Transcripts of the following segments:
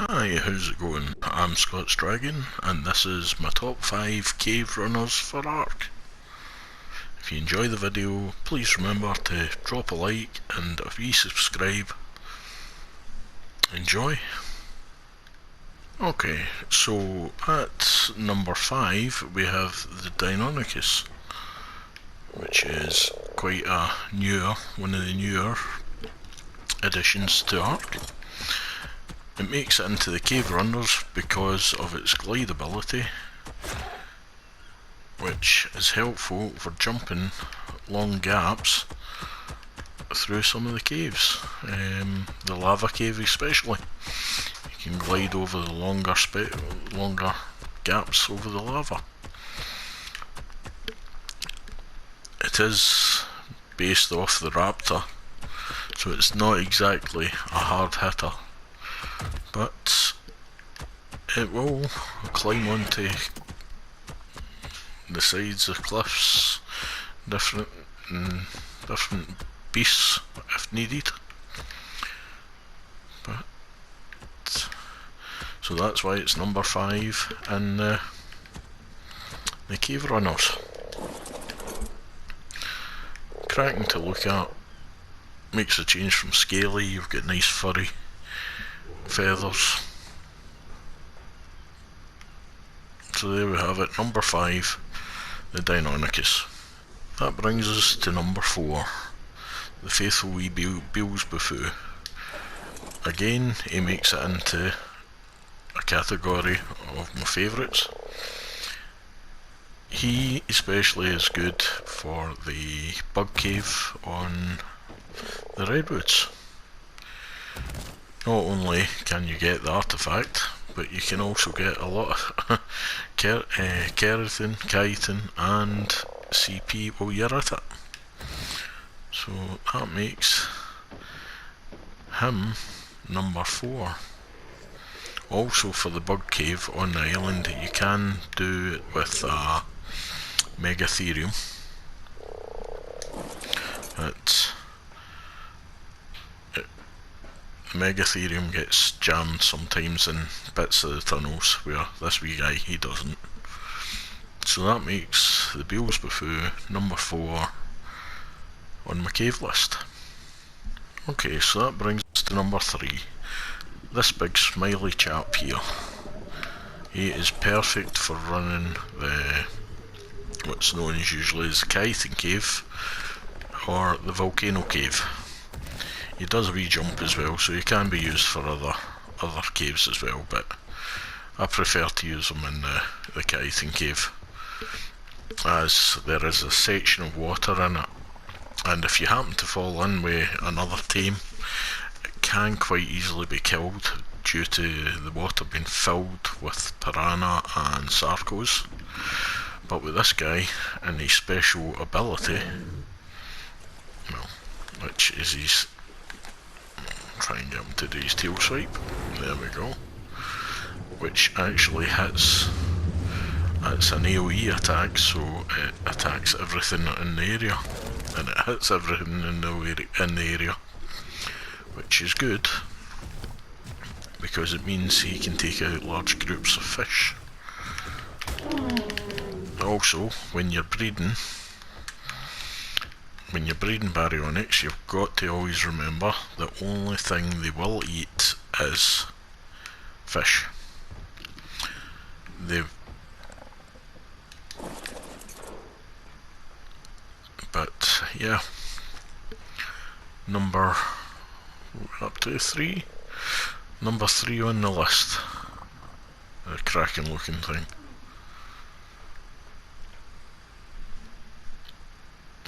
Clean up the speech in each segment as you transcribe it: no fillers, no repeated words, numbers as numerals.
Hi, how's it going? I'm Scott's Dragon, and this is my top 5 cave runners for Ark. If you enjoy the video, please remember to drop a like and a wee subscribe. Enjoy! Okay, so at number 5 we have the Dynamicus, which is quite one of the newer additions to Ark. It makes it into the cave runners because of its glide ability, which is helpful for jumping long gaps through some of the caves, the lava cave especially. You can glide over the longer gaps over the lava. It is based off the Raptor, so it's not exactly a hard hitter, but it will climb onto the sides of cliffs, different beasts if needed. But so that's why it's number 5 in the cave runners. Cracking to look at, makes a change from scaly. You've got nice furry feathers. So there we have it, number 5, the Dynamicus. That brings us to number 4, the faithful Weebill. Again, he makes it into a category of my favourites. He especially is good for the bug cave on the redwoods. Not only can you get the artifact, but you can also get a lot of keratin, chitin and CP while you're at it. So that makes him number 4. Also for the bug cave on the island, you can do it with Megatherium. Megatherium gets jammed sometimes in bits of the tunnels where this wee guy, he doesn't. So that makes the Beelzebuffu number 4 on my cave list. Okay, so that brings us to number 3. This big smiley chap here. He is perfect for running the what's known as usually as the Chitin Cave or the Volcano Cave. He does a wee jump as well, so he can be used for other caves as well, but I prefer to use him in the Chitin Cave, as there is a section of water in it, and if you happen to fall in with another tame, it can quite easily be killed due to the water being filled with piranha and sarcos. But with this guy and his special ability, well, which is his, try and get him to do his tail swipe, there we go, which actually hits, it's an AoE attack, so it attacks everything in the area, and it hits everything in the area, which is good, because it means he can take out large groups of fish. Also, when you're breeding baryonyx, you've got to always remember the only thing they will eat is fish. But yeah, number 3 on the list. A cracking looking thing.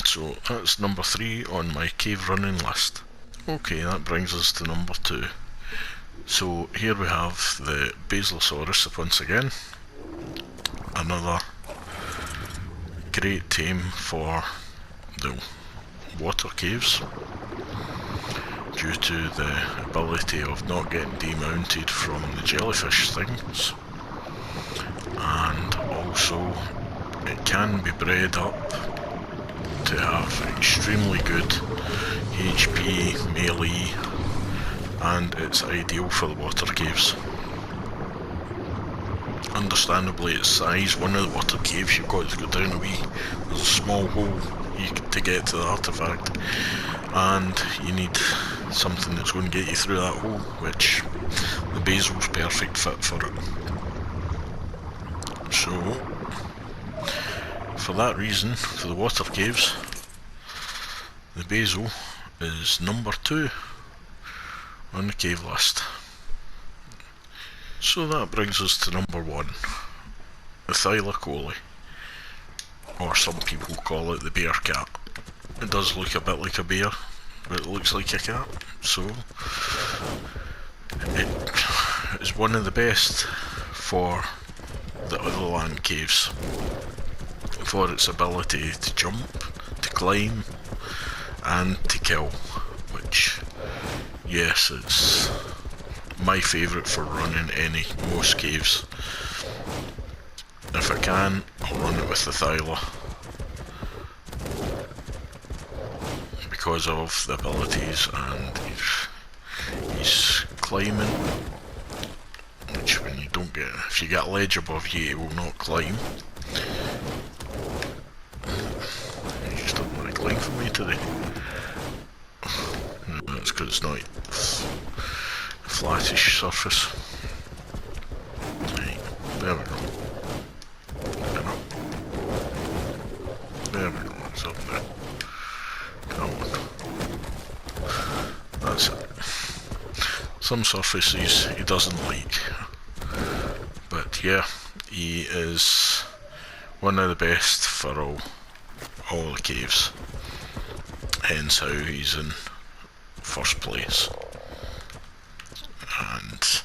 So that's number 3 on my cave running list. Okay, that brings us to number 2. So here we have the Basilsaurus once again. Another great tame for the water caves, due to the ability of not getting demounted from the jellyfish things, and also it can be bred up to have extremely good HP, melee, and it's ideal for the water caves. understandably its size. One of the water caves you've got to go down there's a small hole to get to the artifact, and you need something that's going to get you through that hole, which the basil's perfect fit for it. So, for that reason, for the water caves, the basil is number 2 on the cave list. So that brings us to number 1, the Thylacolli, or some people call it the bear cat. It does look a bit like a bear, but it looks like a cat, so it is one of the best for the other land caves, for its ability to jump, to climb, and to kill, which, yes, it's my favourite for running most caves. If I can, I'll run it with the Thyla, because of the abilities, and he's climbing, which when you don't get, if you get ledge above you, he will not climb. You just don't want to climb for me today. That's because it's not a flattish surface. Right, there we go. There we go, it's up there. Come on. That's it. Some surfaces he doesn't like. But yeah, he is one of the best for all the caves. Hence how he's in first place. And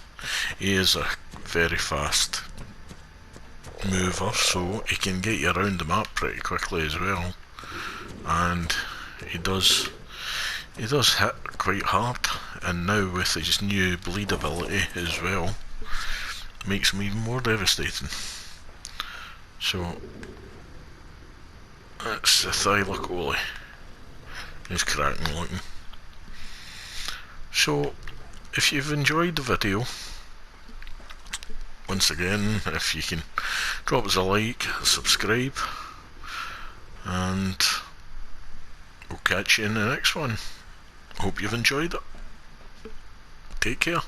he is a very fast mover, so he can get you around the map pretty quickly as well. And he does hit quite hard, and now with his new bleed ability as well, makes him even more devastating. So that's the Thylacolli. He's cracking looking. So if you've enjoyed the video, once again, if you can drop us a like, subscribe, and we'll catch you in the next one. Hope you've enjoyed it. Take care.